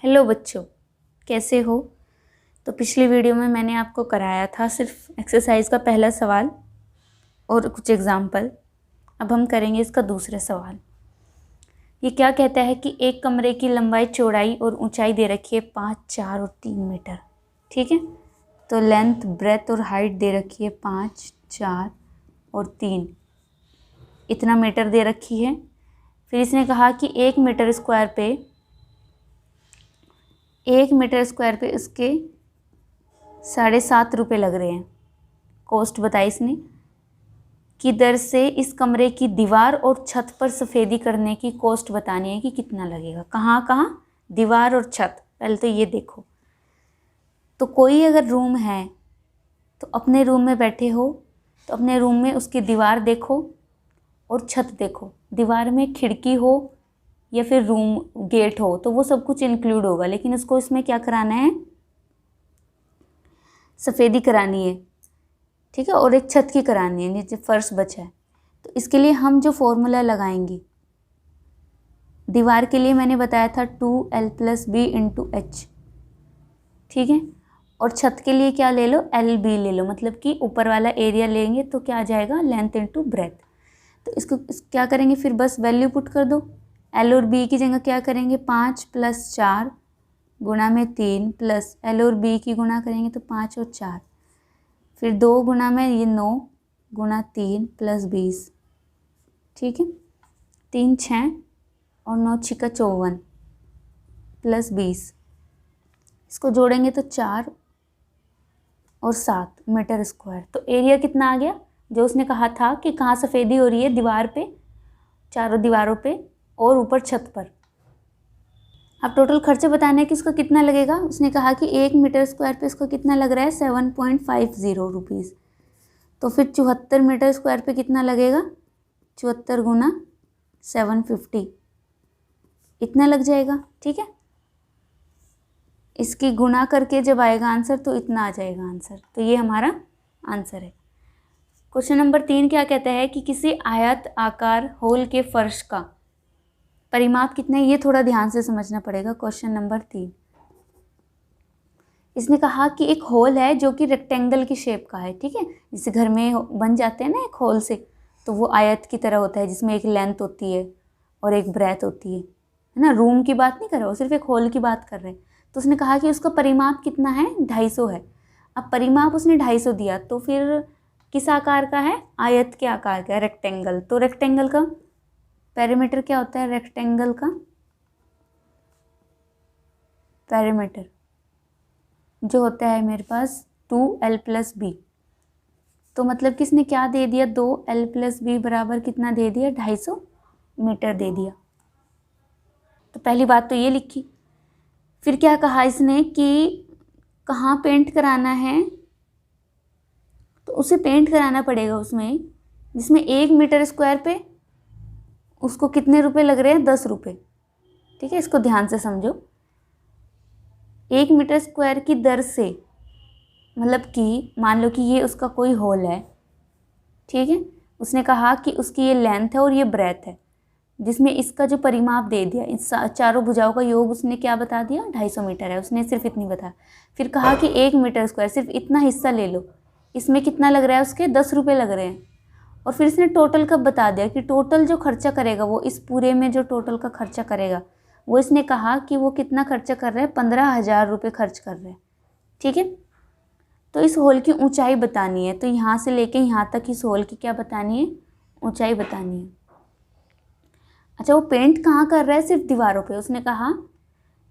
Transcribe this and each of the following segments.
Hello बच्चों, कैसे हो। तो पिछली वीडियो में मैंने आपको कराया था सिर्फ एक्सरसाइज का पहला सवाल और कुछ एग्जाम्पल। अब हम करेंगे इसका दूसरा सवाल। ये क्या कहता है कि एक कमरे की लंबाई, चौड़ाई और ऊंचाई दे रखी है 5, 4 और 3 मीटर। ठीक है, तो लेंथ, ब्रेथ और हाइट दे रखी है 5, 4 और 3, इतना मीटर दे रखी है। फिर इसने कहा कि 1 मीटर स्क्वायर पे उसके 7.5 रुपये लग रहे हैं। कॉस्ट बताई इसने कि दर से इस कमरे की दीवार और छत पर सफ़ेदी करने की कॉस्ट बतानी है कि कितना लगेगा। कहाँ कहाँ? दीवार और छत। पहले तो ये देखो, तो कोई अगर रूम है तो अपने रूम में बैठे हो तो अपने रूम में उसकी दीवार देखो और छत देखो। दीवार में खिड़की हो या फिर रूम गेट हो तो वो सब कुछ इंक्लूड होगा, लेकिन उसको इसमें क्या कराना है? सफ़ेदी करानी है। ठीक है, और एक छत की करानी है, नीचे फर्श बचा है। तो इसके लिए हम जो फॉर्मूला लगाएंगे, दीवार के लिए मैंने बताया था 2l+b × h। ठीक है, और छत के लिए क्या ले लो? lb ले लो, मतलब कि ऊपर वाला एरिया लेंगे तो क्या आ जाएगा? Length × breadth. तो इसको क्या करेंगे? फिर बस वैल्यू पुट कर दो। l और b की जगह क्या करेंगे? 5 + 4 गुणा में 3 प्लस l और b की गुणा करेंगे तो 5 और 4, फिर 2 गुणा में ये 9 गुणा 3 + 20। ठीक है, 3 6 और 9 6 54 + 20, इसको जोड़ेंगे तो 4 और 7 मीटर स्क्वायर। तो एरिया कितना आ गया? जो उसने कहा था कि कहाँ सफ़ेदी हो रही है? दीवार पे, चारों दीवारों पे और ऊपर छत पर। अब टोटल खर्चे बताने कि इसका कितना लगेगा। उसने कहा कि 1 मीटर स्क्वायर पे इसको कितना लग रहा है? 7.50 रुपीज़। तो फिर 74 मीटर स्क्वायर पे कितना लगेगा? 74 गुना 750, इतना लग जाएगा। ठीक है, इसकी गुना करके जब आएगा आंसर तो इतना आ जाएगा आंसर। तो ये हमारा आंसर है। क्वेश्चन नंबर 3 क्या कहता है कि किसी आयत आकार होल के फर्श का परिमाप कितना है? ये थोड़ा ध्यान से समझना पड़ेगा। क्वेश्चन नंबर 3, इसने कहा कि एक होल है जो कि रेक्टेंगल की शेप का है। ठीक है, जैसे घर में बन जाते हैं ना एक होल से, तो वो आयत की तरह होता है जिसमें एक लेंथ होती है और एक ब्रेथ होती है ना। रूम की बात नहीं कर रहा, वो सिर्फ एक होल की बात कर रहे हैं। तो उसने कहा कि उसका परिमाप कितना है? 250 है। अब परिमाप उसने 250 दिया, तो फिर किस आकार का है? आयत के आकार का है, रेक्टेंगल। तो रेक्टेंगल का पेरीमीटर क्या होता है? रेक्टेंगल का पेरीमीटर जो होता है मेरे पास 2l+b। तो मतलब किसने क्या दे दिया? 2l+b बराबर कितना दे दिया? 250 मीटर दे दिया। तो पहली बात तो ये लिखी। फिर क्या कहा इसने कि कहाँ पेंट कराना है? तो उसे पेंट कराना पड़ेगा उसमें जिसमें 1 मीटर स्क्वायर पे उसको कितने रुपए लग रहे हैं? 10 रुपये। ठीक है, इसको ध्यान से समझो। 1 मीटर स्क्वायर की दर से, मतलब कि मान लो कि ये उसका कोई होल है। ठीक है, उसने कहा कि उसकी ये लेंथ है और ये ब्रेथ है, जिसमें इसका जो परिमाप दे दिया, इस चारों भुजाओं का योग उसने क्या बता दिया? 250 मीटर है। उसने सिर्फ इतनी बताया। फिर कहा कि 1 मीटर स्क्वायर, सिर्फ इतना हिस्सा ले लो, इसमें कितना लग रहा है? उसके 10 रुपये लग रहे हैं। और फिर इसने टोटल कब बता दिया कि टोटल जो खर्चा करेगा, वो इस पूरे में जो टोटल का खर्चा करेगा, वो इसने कहा कि वो कितना खर्चा कर रहे हैं? 15,000 रुपये खर्च कर रहे हैं। ठीक है, तो इस होल की ऊंचाई बतानी है। तो यहाँ से लेके यहाँ तक इस होल की क्या बतानी है? ऊंचाई बतानी है। अच्छा, वो पेंट कहाँ कर रहा है? सिर्फ दीवारों पे। उसने कहा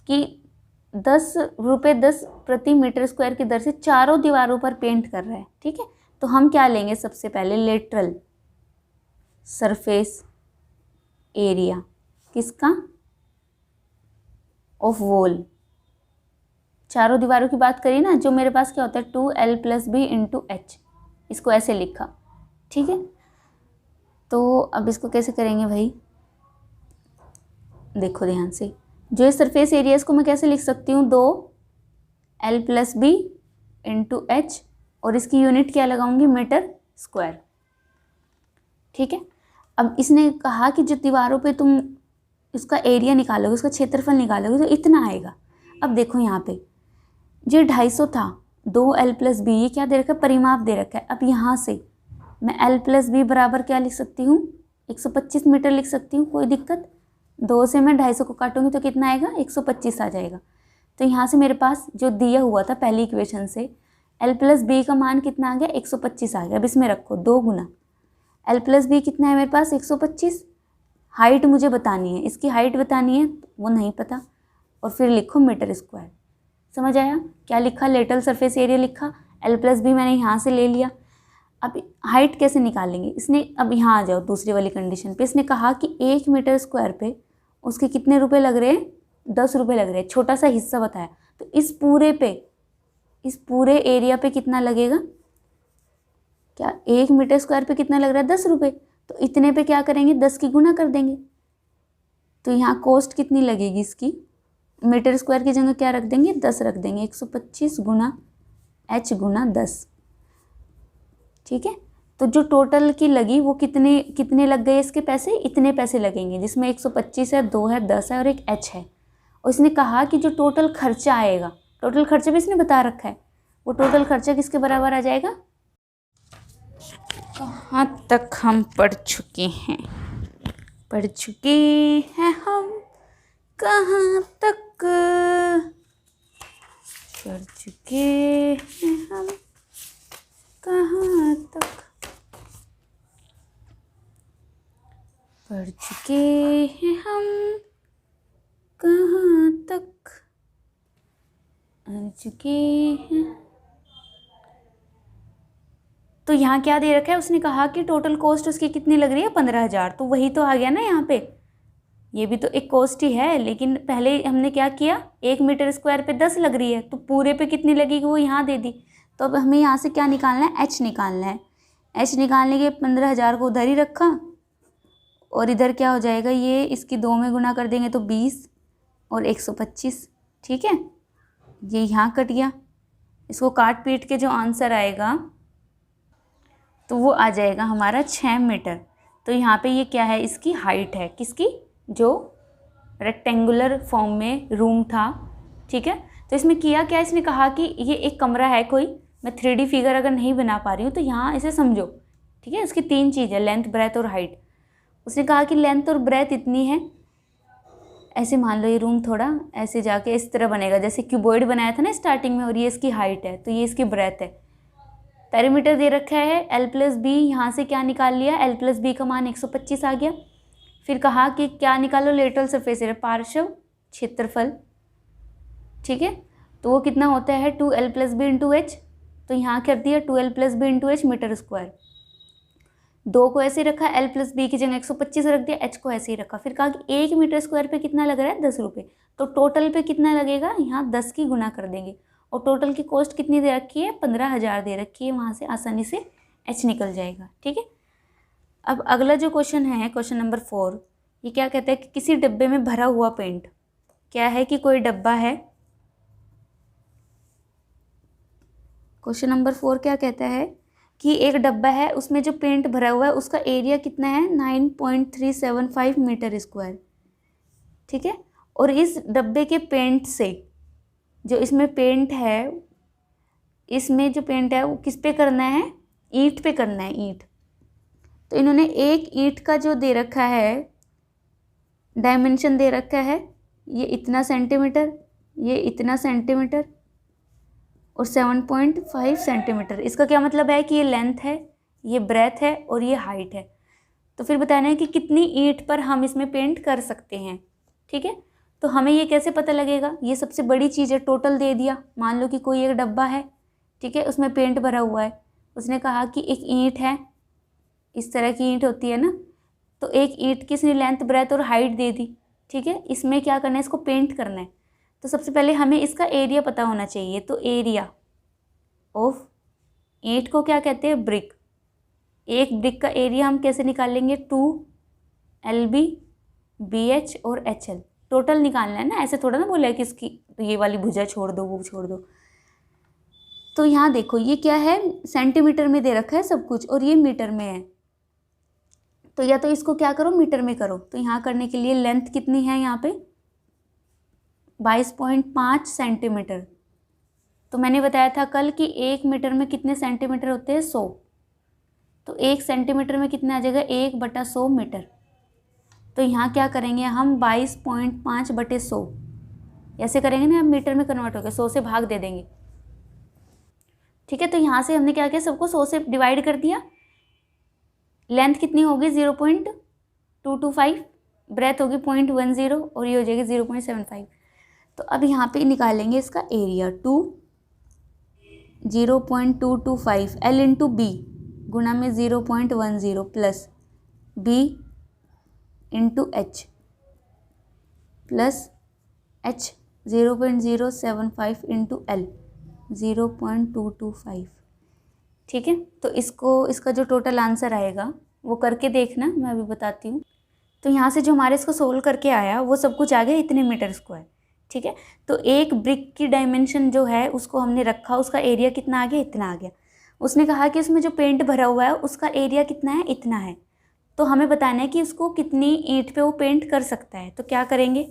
कि 10 रुपये 10 प्रति मीटर स्क्वायर की दर से चारों दीवारों पर पेंट कर रहा है। ठीक है, तो हम क्या लेंगे? सबसे पहले लेटरल सरफेस एरिया किसका? Of wall. चारों दीवारों की बात करी ना, जो मेरे पास क्या होता है? 2l+b × h। इसको ऐसे लिखा। ठीक है, तो अब इसको कैसे करेंगे भाई? देखो ध्यान से, जो ये सरफेस एरिया इसको मैं कैसे लिख सकती हूँ? 2l+b × h, और इसकी यूनिट क्या लगाऊंगी? Metre square. ठीक है, अब इसने कहा कि जो दीवारों पे तुम इसका एरिया निकालोगे, उसका क्षेत्रफल निकालोगे तो इतना आएगा। अब देखो यहाँ पे ये 250 था, 2l+b, ये क्या दे रखा है, परिमाप दे रखा है। अब यहाँ से मैं l+b बराबर क्या लिख सकती हूँ, 125 मीटर लिख सकती हूँ, कोई दिक्कत। 2 से मैं 250 को काटूंगी तो कितना आएगा, 125 आ जाएगा। तो यहाँ से मेरे पास जो दिया हुआ था पहली इक्वेशन से l+b का मान कितना आ गया, 125 आ गया। अब इसमें रखो 2 गुना l+b कितना है मेरे पास, 125। हाइट मुझे बतानी है, इसकी हाइट बतानी है, वो नहीं पता, और फिर लिखो मीटर स्क्वायर। समझ आया, क्या लिखा, लेटरल सरफेस एरिया लिखा, l+b मैंने यहाँ से ले लिया। अब हाइट कैसे निकालेंगे, इसने, अब यहाँ आ जाओ दूसरी वाली कंडीशन पे। इसने कहा कि 1 मीटर स्क्वायर पे उसके कितने रुपए लग रहे हैं, 10 रुपये लग रहे हैं, छोटा सा हिस्सा बताया। तो इस पूरे एरिया पे कितना लगेगा, क्या 1 मीटर स्क्वायर पे कितना लग रहा है, 10 रुपये। तो इतने पे क्या करेंगे, 10 की गुना कर देंगे। तो यहाँ कॉस्ट कितनी लगेगी इसकी, मीटर स्क्वायर की जगह क्या रख देंगे, 10 रख देंगे, 125 गुना h गुना 10। ठीक है, तो जो टोटल की लगी वो कितने लग गए इसके पैसे, इतने पैसे लगेंगे, जिसमें 125 है, 2 है, 10 है और एक h है। और इसने कहा कि जो टोटल खर्चा आएगा, टोटल खर्चा भी इसने बता रखा है, वो टोटल खर्चा किसके बराबर आ जाएगा। कहाँ तक हम पढ़ चुके हैं हम, कहाँ तक पढ़ चुके हैं हम, कहाँ तक पढ़ चुके हैं हम, कहाँ तक पढ़ चुके हैं। तो यहाँ क्या दे रखा है, उसने कहा कि टोटल कॉस्ट उसकी कितनी लग रही है, 15,000। तो वही तो आ गया ना यहाँ पे, ये भी तो एक कॉस्ट ही है, लेकिन पहले हमने क्या किया, 1 मीटर स्क्वायर पे 10 लग रही है, तो पूरे पे कितनी लगेगी वो यहाँ दे दी। तो अब हमें यहाँ से क्या निकालना है, h निकालना है। h निकालने के 15,000 को उधर ही रखा, और इधर क्या हो जाएगा, ये इसकी 2 में गुना कर देंगे तो 20 और 125। ठीक है, ये यहाँ कट गया, इसको काट पीट के जो आंसर आएगा तो वो आ जाएगा हमारा 6 मीटर। तो यहाँ पे ये क्या है, इसकी हाइट है, किसकी, जो रेक्टेंगुलर फॉर्म में रूम था। ठीक है, तो इसमें किया क्या, इसने कहा कि ये एक कमरा है कोई, मैं 3D फिगर अगर नहीं बना पा रही हूँ तो यहाँ इसे समझो। ठीक है, इसकी 3 चीज़ है, लेंथ, ब्रेथ और हाइट। उसने कहा कि लेंथ और ब्रेथ इतनी है, ऐसे मान लो ये रूम थोड़ा ऐसे जाके इस तरह बनेगा, जैसे क्यूबॉइड बनाया था ना स्टार्टिंग में, और ये इसकी हाइट है, तो ये इसकी ब्रेथ है। पेरीमीटर दे रखा है l+b, यहाँ से क्या निकाल लिया, l+b का मान 125 आ गया। फिर कहा कि क्या निकालो, लेटरल सरफेस एरिया, पार्श्व क्षेत्रफल। ठीक है, तो वो कितना होता है, 2l+b इंटू h। तो यहाँ कर दिया 2l+b into h metre square. 2 को ऐसे रखा, l+b की जगह 125 रख दिया, h को ऐसे ही रखा। फिर कहा कि 1 मीटर स्क्वायर पे कितना लग रहा है, 10 रुपये। तो टोटल पे कितना लगेगा, यहाँ 10 की गुना कर देंगे, और टोटल की कॉस्ट कितनी दे रखी है, 15,000 दे रखी है। वहाँ से आसानी से h निकल जाएगा। ठीक है, अब अगला जो क्वेश्चन है, क्वेश्चन नंबर 4, ये क्या कहता है कि किसी डब्बे में भरा हुआ पेंट, क्या है कि कोई डब्बा है। क्वेश्चन नंबर 4 क्या कहता है कि एक डब्बा है, उसमें जो पेंट भरा हुआ है उसका एरिया कितना है, 9.375 मीटर स्क्वायर। ठीक है, और इस डब्बे के पेंट से, जो इसमें पेंट है, इसमें जो पेंट है वो किस पे करना है, ईंट पे करना है, ईंट। तो इन्होंने एक ईंट का जो दे रखा है, डायमेंशन दे रखा है, ये इतना सेंटीमीटर, ये इतना सेंटीमीटर और 7.5 सेंटीमीटर। इसका क्या मतलब है कि ये लेंथ है, ये ब्रेथ है और ये हाइट है। तो फिर बताना है कि कितनी ईंट पर हम इसमें पेंट कर सकते हैं। ठीक है, तो हमें ये कैसे पता लगेगा, ये सबसे बड़ी चीज़ है, टोटल दे दिया। मान लो कि कोई एक डब्बा है, ठीक है, उसमें पेंट भरा हुआ है, उसने कहा कि एक ईंट है, इस तरह की ईंट होती है ना, तो एक ईंट की इसने लेंथ, ब्रेथ और हाइट दे दी। ठीक है, इसमें क्या करना है, इसको पेंट करना है। तो सबसे पहले हमें इसका एरिया पता होना चाहिए। तो एरिया ऑफ ईंट को क्या कहते हैं, ब्रिक। एक ब्रिक का एरिया हम कैसे निकालेंगे, 2LB BH और HL। टोटल निकालना है ना, ऐसे थोड़ा ना बोला है कि इसकी ये वाली भुजा छोड़ दो, वो छोड़ दो। तो यहाँ देखो ये क्या है, सेंटीमीटर में दे रखा है सब कुछ, और ये मीटर में है। तो या तो इसको क्या करो, मीटर में करो। तो यहाँ करने के लिए लेंथ कितनी है, यहाँ पे 22.5 सेंटीमीटर। तो मैंने बताया था कल कि 1 मीटर में कितने सेंटीमीटर होते हैं, 100। तो 1 सेंटीमीटर में कितना आ जाएगा, 1/100 मीटर। तो यहाँ क्या करेंगे हम, 22.5/100 ऐसे करेंगे ना, अब मीटर में कन्वर्ट हो गया, 100 से भाग दे देंगे। ठीक है, तो यहाँ से हमने क्या किया, सबको 100 से डिवाइड कर दिया। लेंथ कितनी होगी, 0.225, ब्रेथ होगी 0.10 और ये हो जाएगी 0.75। तो अब यहाँ पे निकालेंगे इसका एरिया, 0.225 L इंटू बी गुणा में 0.10 plus B into H plus H 0.075 into L 0.225। ठीक है, तो इसका जो टोटल आंसर आएगा वो करके देखना, मैं अभी बताती हूँ। तो यहाँ से जो हमारे इसको सोल्व करके आया वो सब कुछ आ गया इतने मीटर स्क्वायर। ठीक है, तो एक ब्रिक की डायमेंशन जो है उसको हमने रखा, उसका एरिया कितना आ गया, इतना आ गया। उसने कहा कि उसमें जो पेंट भरा हुआ है उसका एरिया कितना है, इतना है। तो हमें बताना है कि उसको कितनी ईंट पे वो पेंट कर सकता है। तो क्या करेंगे,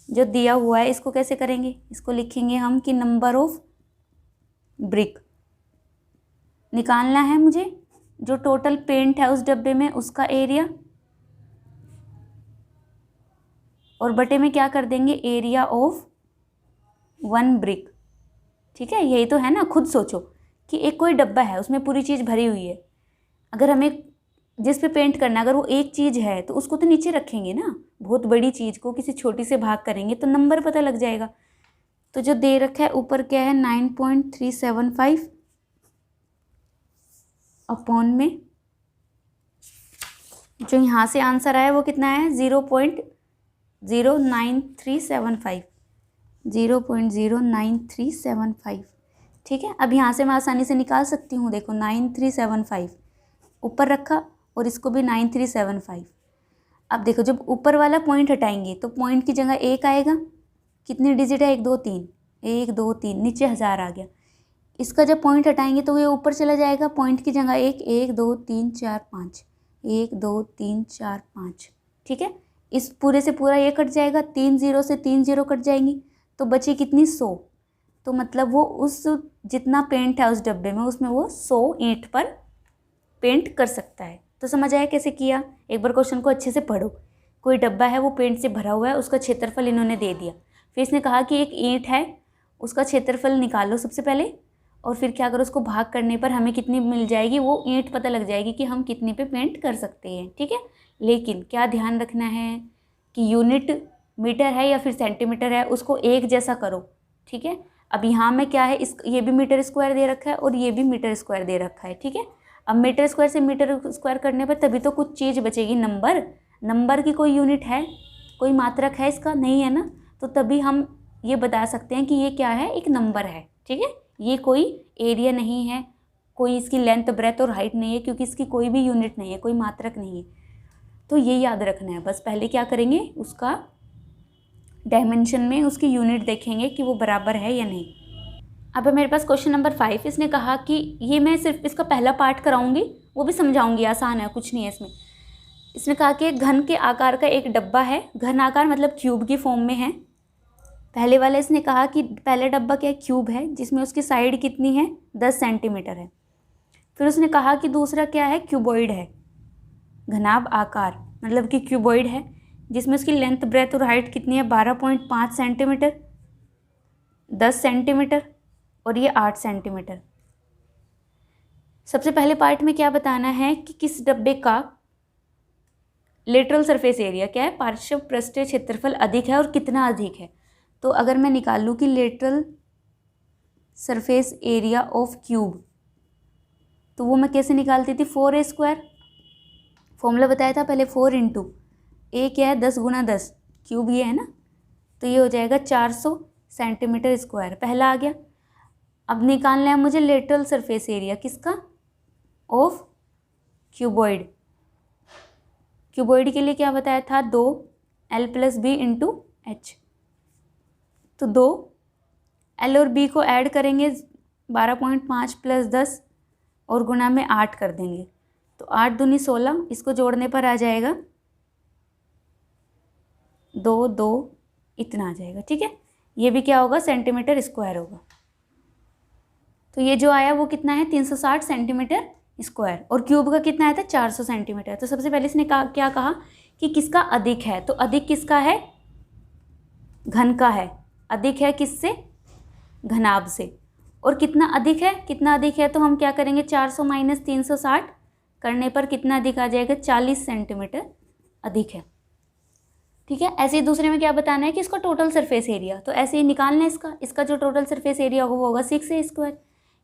जो दिया हुआ है इसको कैसे करेंगे, इसको लिखेंगे हम कि नंबर ऑफ ब्रिक निकालना है मुझे, जो टोटल पेंट है उस डब्बे में उसका एरिया, और बटे में क्या कर देंगे, एरिया ऑफ 1 ब्रिक। ठीक है, यही तो है ना। खुद सोचो कि एक कोई डब्बा है, उसमें पूरी चीज़ भरी हुई है, अगर हमें जिस पे पेंट करना है अगर वो एक चीज़ है तो उसको तो नीचे रखेंगे ना, बहुत बड़ी चीज़ को किसी छोटी से भाग करेंगे तो नंबर पता लग जाएगा। तो जो दे रखा है ऊपर क्या है, 9.375 अपॉन में जो यहाँ से आंसर आया वो कितना है, 0.09375 0.09375। ठीक है, अब यहाँ से मैं आसानी से निकाल सकती हूँ, देखो 9375 ऊपर रखा और इसको भी 9375। अब देखो जब ऊपर वाला पॉइंट हटाएंगे तो पॉइंट की जगह 1 आएगा, कितनी डिजिट है, 1 2 3, 1 2 3, नीचे 1000 आ गया। इसका जब पॉइंट हटाएंगे तो ये ऊपर चला जाएगा, पॉइंट की जगह 1 1 2 3 4 5, 1 2 3 4 5। ठीक है, इस पूरे से पूरा ये कट जाएगा, 3 0 से 3 0 कट जाएंगी, तो बची कितनी, 100। तो मतलब वो उस जितना पेंट है उस डब्बे में उसमें वो 100 ईंट पर पेंट कर सकता है। तो समझ आया कैसे किया, एक बार क्वेश्चन को अच्छे से पढ़ो। कोई डब्बा है वो पेंट से भरा हुआ है, उसका क्षेत्रफल इन्होंने दे दिया, फिर इसने कहा कि एक ईंट है उसका क्षेत्रफल निकालो सबसे पहले, और फिर क्या करो, उसको भाग करने पर हमें कितनी मिल जाएगी, वो ईंट पता लग जाएगी कि हम कितने पे पेंट कर सकते हैं। ठीक है, लेकिन क्या ध्यान रखना है कि यूनिट मीटर है या फिर सेंटीमीटर है, उसको एक जैसा करो। ठीक है, अब यहाँ में क्या है, ये भी मीटर स्क्वायर दे रखा है और ये भी मीटर स्क्वायर दे रखा है। ठीक है, अब मीटर स्क्वायर से मीटर स्क्वायर करने पर तभी तो कुछ चीज़ बचेगी, नंबर की कोई यूनिट है, कोई मात्रक है इसका, नहीं है ना, तो तभी हम ये बता सकते हैं कि ये क्या है, एक नंबर है। ठीक है, ये कोई एरिया नहीं है, कोई इसकी लेंथ ब्रेथ और हाइट नहीं है, क्योंकि इसकी कोई भी यूनिट नहीं है, कोई मात्रक नहीं है। तो ये याद रखना है बस। पहले क्या करेंगे, उसका डायमेंशन में उसकी यूनिट देखेंगे कि वो बराबर है या नहीं। अब मेरे पास क्वेश्चन नंबर 5, इसने कहा कि ये मैं सिर्फ इसका पहला पार्ट कराऊंगी, वो भी समझाऊंगी, आसान है, कुछ नहीं है इसमें। इसने कहा कि घन के आकार का एक डब्बा है, घन आकार मतलब क्यूब की फॉर्म में है। पहले वाला इसने कहा कि पहला डब्बा क्या है, क्यूब है, जिसमें उसकी साइड कितनी है, 10 सेंटीमीटर है। फिर उसने कहा कि दूसरा क्या है, क्यूबॉइड है, घनाभ आकार मतलब कि क्यूबॉइड है, जिसमें उसकी लेंथ ब्रेथ और हाइट कितनी है, 12.5 सेंटीमीटर, 10 सेंटीमीटर और ये 8 सेंटीमीटर। सबसे पहले पार्ट में क्या बताना है कि किस डब्बे का लेटरल सरफेस एरिया क्या है, पार्श्व पृष्ठीय क्षेत्रफल अधिक है और कितना अधिक है। तो अगर मैं निकालूँ कि lateral surface area of cube, तो वो मैं कैसे निकालती थी, 4a², फॉर्मूला बताया था पहले, 4 इंटू ए क्या है, 10 गुना 10, क्यूब ये है ना, तो ये हो जाएगा 400 सेंटीमीटर स्क्वायर, पहला आ गया। अब निकालना है मुझे लेटरल सरफेस एरिया किसका, ऑफ क्यूबॉइड। क्यूबॉइड के लिए क्या बताया था, 2l + b इंटू एच। तो 2l और b को ऐड करेंगे, 12.5 + 10 और गुणा में 8 कर देंगे, तो 8 दूनी 16, इसको जोड़ने पर आ जाएगा 2 2, इतना आ जाएगा। ठीक है, ये भी क्या होगा, सेंटीमीटर स्क्वायर होगा। तो ये जो आया वो कितना है, 360 सेंटीमीटर स्क्वायर, और क्यूब का कितना आया था, 400 सेंटीमीटर। तो सबसे पहले इसने क्या कहा कि किसका अधिक है, तो अधिक किसका है, घन का है। अधिक है किससे, घनाभ से। और कितना अधिक है, कितना अधिक है, तो हम क्या करेंगे, 400 माइनस 360 करने पर कितना अधिक आ जाएगा, 40 सेंटीमीटर अधिक है। ठीक है। ऐसे ही दूसरे में क्या बताना है कि इसका टोटल सरफेस एरिया, तो ऐसे ही निकालना है इसका जो टोटल सरफेस एरिया होगा वो होगा 6a²,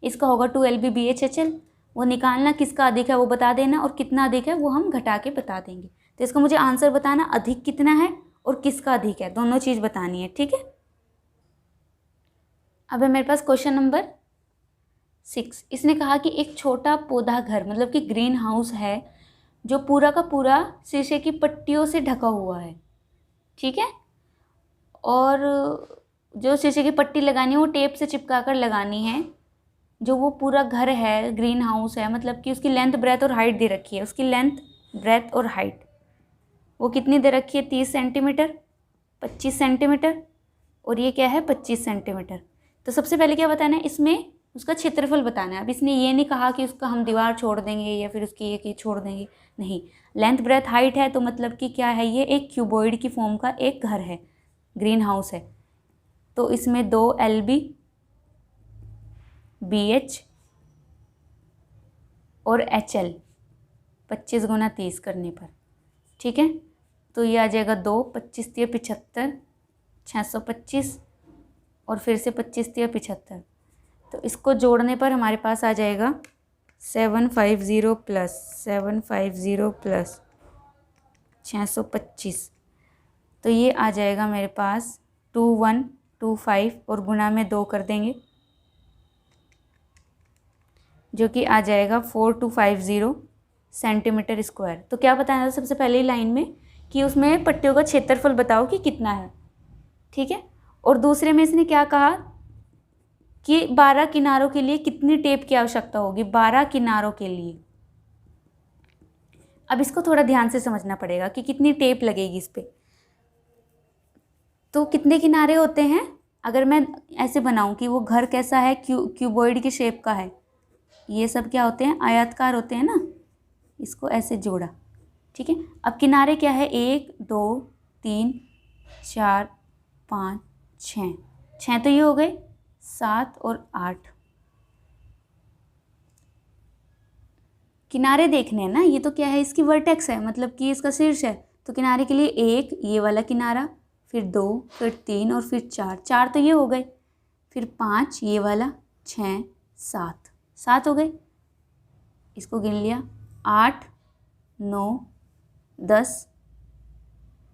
इसका होगा 2lb/BHHL। वो निकालना, किसका अधिक है वो बता देना, और कितना अधिक है वो हम घटा के बता देंगे। तो इसका मुझे आंसर बताना, अधिक कितना है और किसका अधिक है, दोनों चीज़ बतानी है। ठीक है। अब है मेरे पास क्वेश्चन नंबर 6। इसने कहा कि एक छोटा पौधा घर, मतलब कि ग्रीन हाउस है, जो पूरा का पूरा शीशे की पट्टियों से ढका हुआ है। ठीक है। और जो शीशे की पट्टी लगानी है वो टेप से चिपका कर लगानी है। जो वो पूरा घर है, ग्रीन हाउस है, मतलब कि उसकी लेंथ, ब्रेथ और हाइट दे रखी है। उसकी लेंथ, ब्रेथ और हाइट वो कितनी दे रखी है, 30 सेंटीमीटर, 25 सेंटीमीटर, और ये क्या है, 25 सेंटीमीटर। तो सबसे पहले क्या बताना है, इसमें उसका क्षेत्रफल बताना है। अब इसने ये नहीं कहा कि उसका हम दीवार छोड़ देंगे या फिर उसकी ये छोड़ देंगे, नहीं। लेंथ, ब्रेथ, हाइट है, तो मतलब कि क्या है, ये एक क्यूबॉइड की फॉर्म का एक घर है, ग्रीन हाउस है। तो इसमें 2lb BH और HL 25 × 30 करने पर। ठीक है। तो ये आ जाएगा 2, 25 × 75, 625, और फिर से 25 × 75। तो इसको जोड़ने पर हमारे पास आ जाएगा 750 प्लस 750 प्लस 625। तो ये आ जाएगा मेरे पास 2125, और गुणा में 2 कर देंगे, जो कि आ जाएगा 4250 सेंटीमीटर स्क्वायर। तो क्या बताना था सबसे पहले लाइन में कि उसमें पट्टियों का क्षेत्रफल बताओ कि कितना है। ठीक है। और दूसरे में इसने क्या कहा कि 12 किनारों के लिए कितनी टेप की आवश्यकता होगी, 12 किनारों के लिए। अब इसको थोड़ा ध्यान से समझना पड़ेगा कि कितनी टेप लगेगी इस पर। तो कितने किनारे होते हैं, अगर मैं ऐसे बनाऊं कि वो घर कैसा है, क्यूबॉइड की शेप का है, ये सब क्या होते हैं, आयताकार होते हैं ना। इसको ऐसे जोड़ा। ठीक है। अब किनारे क्या है, 1 2 3 4 5 6 तो ये हो गए, 7 और 8 किनारे देखने हैं ना। ये तो क्या है, इसकी वर्टेक्स है, मतलब कि इसका शीर्ष है। तो किनारे के लिए 1 ये वाला किनारा, फिर 2, फिर 3 और फिर 4 तो ये हो गए, फिर 5 ये वाला, 6 7 हो गए। इसको गिन लिया, 8 9 10,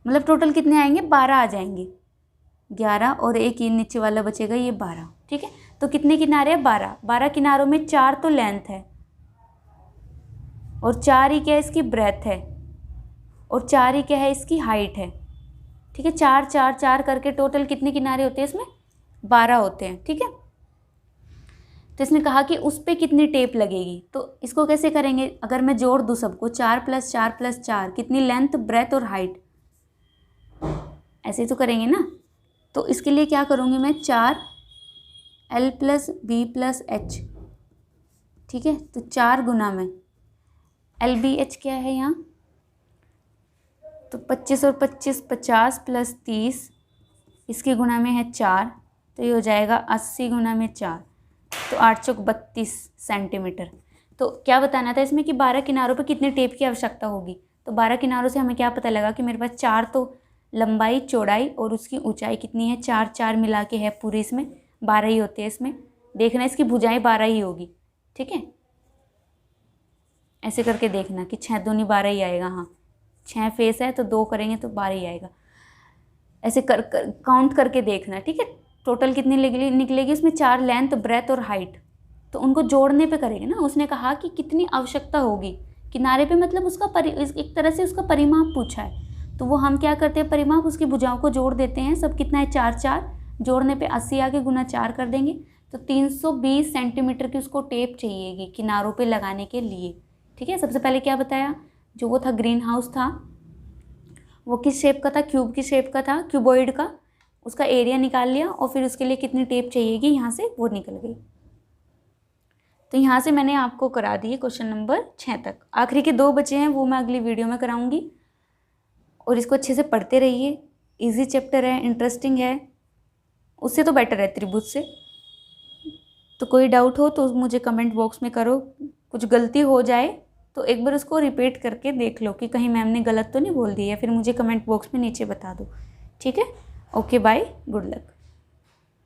मतलब टोटल कितने आएंगे, 12 आ जाएंगे। 11 और एक ये नीचे वाला बचेगा, ये 12। ठीक है। तो कितने किनारे हैं, 12। 12 किनारों में 4 तो लेंथ है, और 4 ही क्या है, इसकी ब्रेथ है, और 4 ही क्या है, इसकी हाइट है। ठीक है। 4 4 4 करके टोटल कितने किनारे होते हैं इसमें, 12 होते हैं। ठीक है। तो इसने कहा कि उस पर कितनी टेप लगेगी। तो इसको कैसे करेंगे, अगर मैं जोड़ दूँ सबको, 4 + 4 + 4 कितनी, लेंथ, ब्रेथ और हाइट, ऐसे तो करेंगे ना। तो इसके लिए क्या करूँगी मैं, 4l + b + h। ठीक है। तो 4 गुना में LBH क्या है यहाँ, तो 25 और 25 50 + 30, इसके गुना में है 4, तो ये हो जाएगा 80 गुना में 4, तो 8 चौक 32 सेंटीमीटर। तो क्या बताना था इसमें कि 12 किनारों पर कितने टेप की आवश्यकता होगी। तो 12 किनारों से हमें क्या पता लगा कि मेरे पास 4 तो लंबाई, चौड़ाई और उसकी ऊंचाई कितनी है, 4 4 मिला के है पूरी, इसमें 12 ही होते हैं। इसमें देखना इसकी भुजाएं 12 ही होगी। ठीक है। ऐसे करके देखना कि 6 दूनी 12 ही आएगा। हाँ, 6 फेस है तो 2 करेंगे तो 12 ही आएगा। ऐसे कर काउंट करके देखना। ठीक है। टोटल कितनी निकलेगी उसमें, 4 लेंथ, ब्रेथ और हाइट, तो उनको जोड़ने पे करेंगे ना। उसने कहा कि कितनी आवश्यकता होगी किनारे पे, मतलब उसका एक तरह से उसका परिमाप पूछा है। तो वो हम क्या करते हैं, परिमाप उसकी भुजाओं को जोड़ देते हैं। सब कितना है, 4 4, जोड़ने पे 80 आके गुना 4 कर देंगे, तो 320 सेंटीमीटर की उसको टेप चाहिएगी किनारों पे लगाने के लिए। ठीक है। सबसे पहले क्या बताया, जो वो था ग्रीन हाउस था वो किस शेप का था, क्यूब की शेप का था, क्यूबॉइड का, उसका एरिया निकाल लिया और फिर उसके लिए कितनी टेप चाहिएगी यहाँ से वो निकल गई। तो यहाँ से मैंने आपको करा दिए क्वेश्चन नंबर 6 तक। आखिरी के 2 बचे हैं, वो मैं अगली वीडियो में कराऊंगी। और इसको अच्छे से पढ़ते रहिए, इजी चैप्टर है, इंटरेस्टिंग है, उससे तो बेटर है त्रिभुज से। तो कोई डाउट हो तो मुझे कमेंट बॉक्स में करो, कुछ गलती हो जाए तो एक बार उसको रिपीट करके देख लो कि कहीं मैम ने गलत तो नहीं बोल दी है, फिर मुझे कमेंट बॉक्स में नीचे बता दो। ठीक है, ओके बाय, गुड लक।